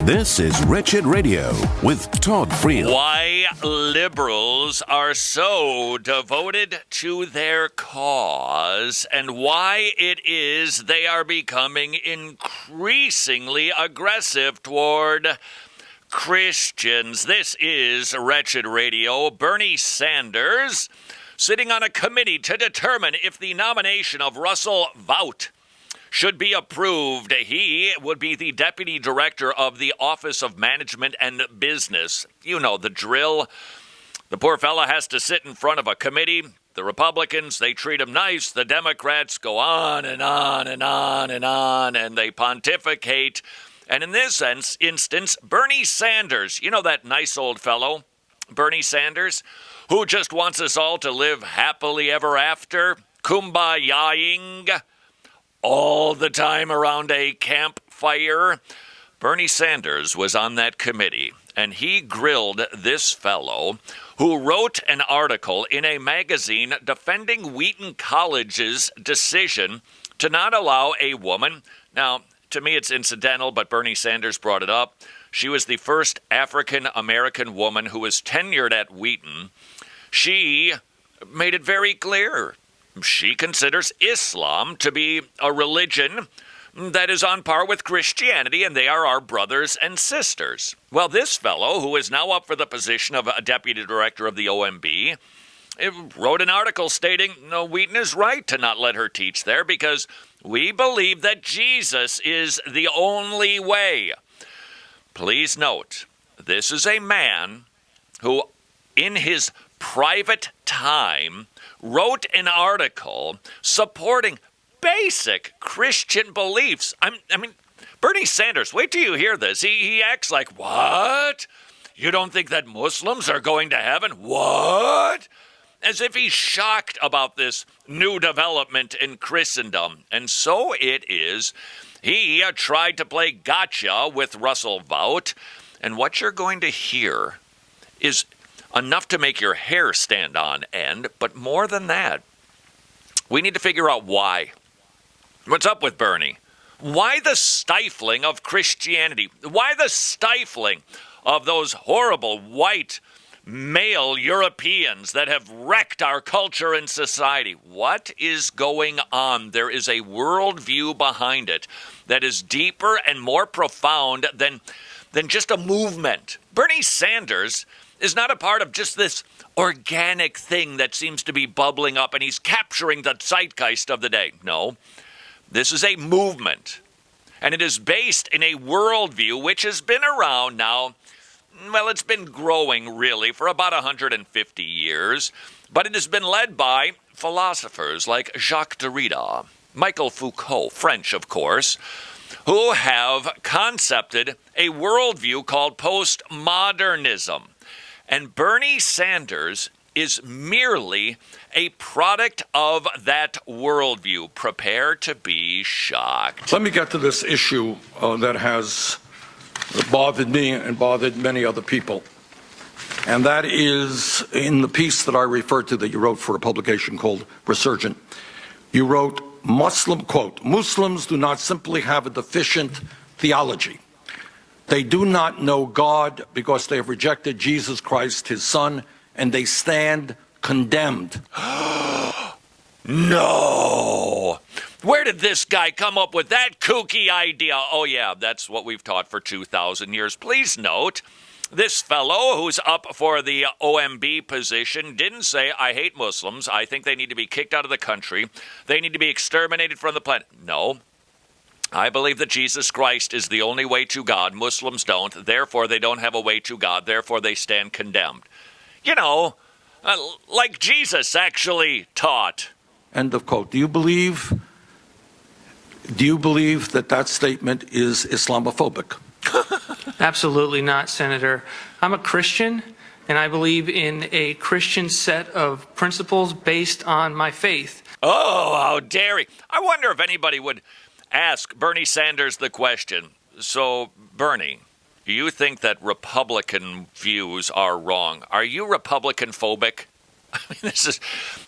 This is Wretched Radio with Todd Friel. Why liberals are so devoted to their cause and why it is they are becoming increasingly aggressive toward Christians. This is Wretched Radio. Bernie Sanders sitting on a committee to determine if the nomination of Russell Vought should be approved. He would be the deputy director of the Office of Management and Business. You know the drill. The poor fella has to sit in front of a committee. The Republicans, they treat him nice. The Democrats go on and on and on and on, and they pontificate. And in this instance, Bernie Sanders, you know that nice old fellow, Bernie Sanders, who just wants us all to live happily ever after, kumbaya-ing, all the time around a campfire. Bernie Sanders was on that committee, and he grilled this fellow who wrote an article in a magazine defending Wheaton College's decision to not allow a woman. Now, to me it's incidental, but Bernie Sanders brought it up. She was the first African-American woman who was tenured at Wheaton. She made it very clear she considers Islam to be a religion that is on par with Christianity, and they are our brothers and sisters. Well, this fellow, who is now up for the position of a deputy director of the OMB, wrote an article stating, no, Wheaton is right to not let her teach there because we believe that Jesus is the only way. Please note, this is a man who, in his private time, wrote an article supporting basic Christian beliefs. I mean, Bernie Sanders, wait till you hear this. He acts like, what? You don't think that Muslims are going to heaven? What? As if he's shocked about this new development in Christendom. And so it is. He tried to play gotcha with Russell Vought. And what you're going to hear is enough to make your hair stand on end, but more than that, we need to figure out why. What's up with Bernie? Why the stifling of Christianity? Why the stifling of those horrible white male Europeans that have wrecked our culture and society? What is going on? There is a worldview behind it that is deeper and more profound than just a movement. Bernie Sanders is not a part of just this organic thing that seems to be bubbling up and he's capturing the zeitgeist of the day. No, this is a movement, and it is based in a worldview which has been around now. Well, it's been growing really for about 150 years, but it has been led by philosophers like Jacques Derrida, Michel Foucault, French of course, who have concepted a worldview called postmodernism. And Bernie Sanders is merely a product of that worldview. Prepare to be shocked. Let me get to this issue that has bothered me and bothered many other people. And that is in the piece that I referred to that you wrote for a publication called Resurgent. You wrote, Muslims do not simply have a deficient theology. They do not know God because they have rejected Jesus Christ, his son, and they stand condemned. No! Where did this guy come up with that kooky idea? Oh yeah, that's what we've taught for 2,000 years. Please note, this fellow who's up for the OMB position didn't say, I hate Muslims, I think they need to be kicked out of the country, they need to be exterminated from the planet. No. I believe that Jesus Christ is the only way to God. Muslims don't. Therefore, they don't have a way to God. Therefore, they stand condemned. You know, like Jesus actually taught. End of quote. Do you believe that statement is Islamophobic? Absolutely not, Senator. I'm a Christian, and I believe in a Christian set of principles based on my faith. Oh, how dare he. I wonder if anybody would ask Bernie Sanders the question. So, Bernie, you think that Republican views are wrong. Are you Republican phobic? I mean, it's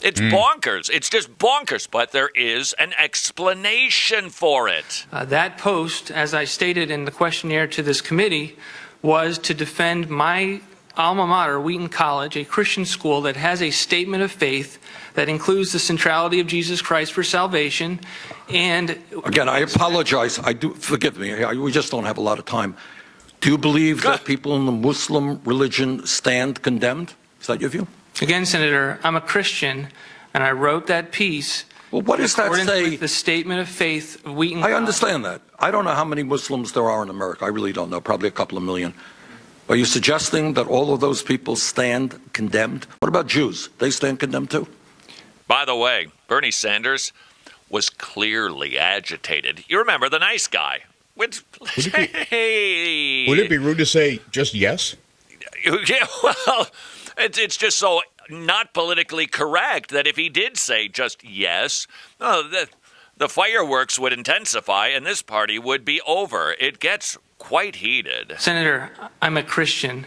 bonkers. It's just bonkers, but there is an explanation for it. That post, as I stated in the questionnaire to this committee, was to defend my alma mater, Wheaton College, a Christian school that has a statement of faith that includes the centrality of Jesus Christ for salvation. And again, I apologize. Forgive me. We just don't have a lot of time. Do you believe that people in the Muslim religion stand condemned? Is that your view? Again, Senator, I'm a Christian, and I wrote that piece. Well, what does that say? With the statement of faith of Wheaton. I understand that. I don't know how many Muslims there are in America. I really don't know. Probably a couple of million. Are you suggesting that all of those people stand condemned? What about Jews? They stand condemned too? By the way, Bernie Sanders was clearly agitated. You remember the nice guy. Would it be rude to say just yes? Yeah, well, it's just so not politically correct that if he did say just yes, the fireworks would intensify and this party would be over. It gets quite heated. Senator, I'm a Christian.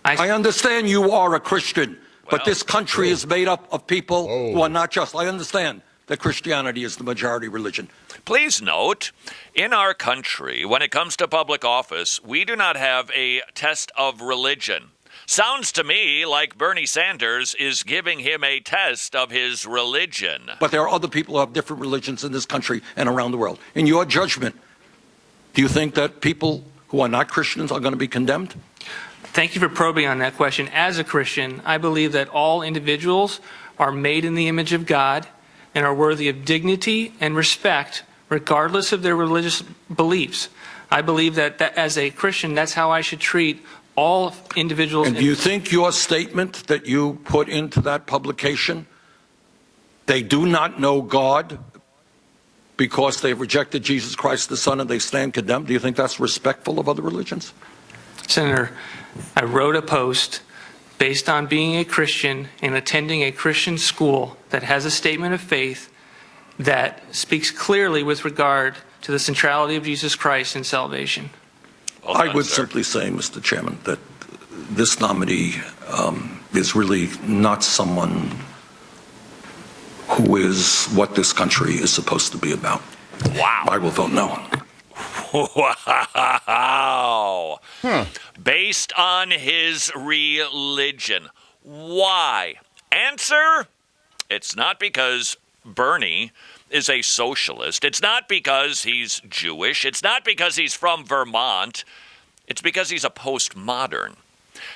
I understand you are a Christian, but this country is made up of people who are not just. I understand that Christianity is the majority religion. Please note, in our country, when it comes to public office, we do not have a test of religion. Sounds to me like Bernie Sanders is giving him a test of his religion. But there are other people who have different religions in this country and around the world. In your judgment, do you think that people who are not Christians are going to be condemned? Thank you for probing on that question. As a Christian, I believe that all individuals are made in the image of God and are worthy of dignity and respect, regardless of their religious beliefs. I believe that as a Christian, that's how I should treat all individuals. And do you think your statement that you put into that publication, they do not know God because they've rejected Jesus Christ the Son and they stand condemned, do you think that's respectful of other religions? Senator, I wrote a post based on being a Christian and attending a Christian school that has a statement of faith that speaks clearly with regard to the centrality of Jesus Christ in salvation. Well I done, would sir. simply say, Mr. Chairman, that this nominee is really not someone who is what this country is supposed to be about. Wow. I will vote no. Wow. Based on his religion. Why? Answer? It's not because Bernie is a socialist. It's not because he's Jewish. It's not because he's from Vermont. It's because he's a postmodern.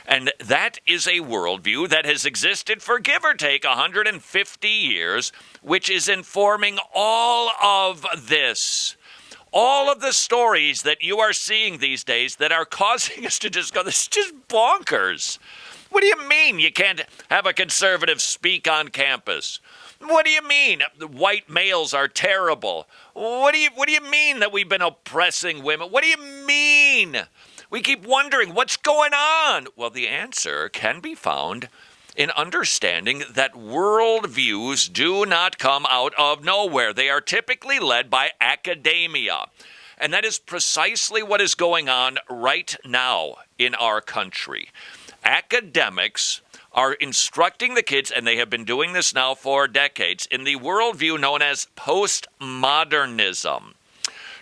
And that is a worldview that has existed for give or take 150 years, which is informing all of this. All of the stories that you are seeing these days that are causing us to just go, this is just bonkers. What do you mean you can't have a conservative speak on campus? What do you mean white males are terrible? What do you mean that we've been oppressing women? What do you mean? We keep wondering what's going on. Well, the answer can be found in understanding that worldviews do not come out of nowhere. They are typically led by academia. And that is precisely what is going on right now in our country. Academics are instructing the kids, and they have been doing this now for decades, in the worldview known as postmodernism.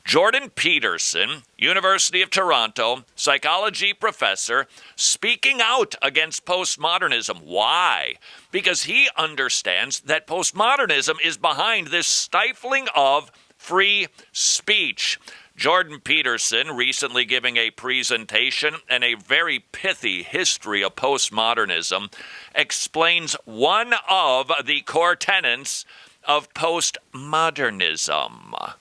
Jordan Peterson, University of Toronto, psychology professor, speaking out against postmodernism. Why? Because he understands that postmodernism is behind this stifling of free speech. Jordan Peterson, recently giving a presentation and a very pithy history of postmodernism, explains one of the core tenets of postmodernism.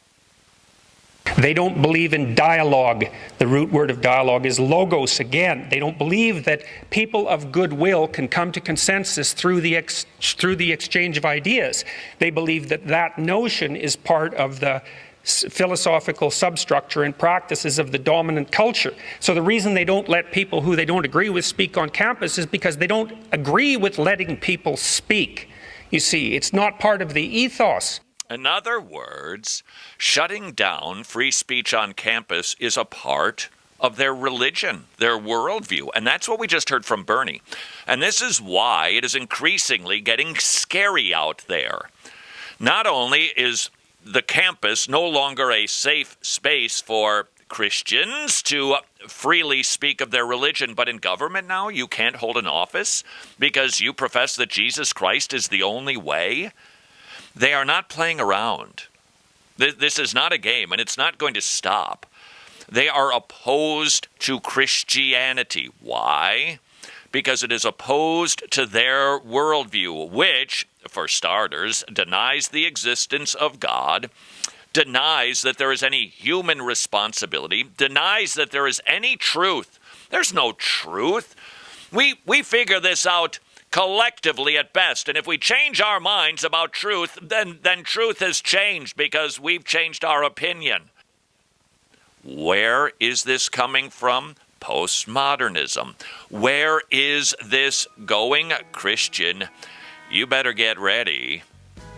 They don't believe in dialogue. The root word of dialogue is logos again. They don't believe that people of goodwill can come to consensus through the exchange of ideas. They believe that that notion is part of the philosophical substructure and practices of the dominant culture. So the reason they don't let people who they don't agree with speak on campus is because they don't agree with letting people speak. You see, it's not part of the ethos. In other words, shutting down free speech on campus is a part of their religion, their worldview. And that's what we just heard from Bernie. And this is why it is increasingly getting scary out there. Not only is the campus no longer a safe space for Christians to freely speak of their religion, but in government now you can't hold an office because you profess that Jesus Christ is the only way. They are not playing around. This is not a game, and it's not going to stop. They are opposed to Christianity. Why? Because it is opposed to their worldview, which, for starters, denies the existence of God, denies that there is any human responsibility, denies that there is any truth. There's no truth. We figure this out collectively at best, and if we change our minds about truth, then truth has changed because we've changed our opinion. Where is this coming from? Postmodernism. Where is this going, Christian? You better get ready.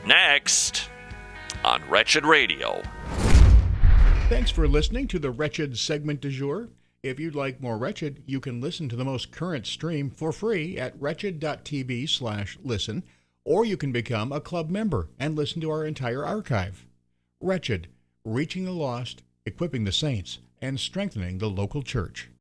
Next on Wretched Radio. Thanks for listening to the Wretched segment du jour. If you'd like more Wretched, you can listen to the most current stream for free at wretched.tv/listen, or you can become a club member and listen to our entire archive. Wretched, reaching the lost, equipping the saints, and strengthening the local church.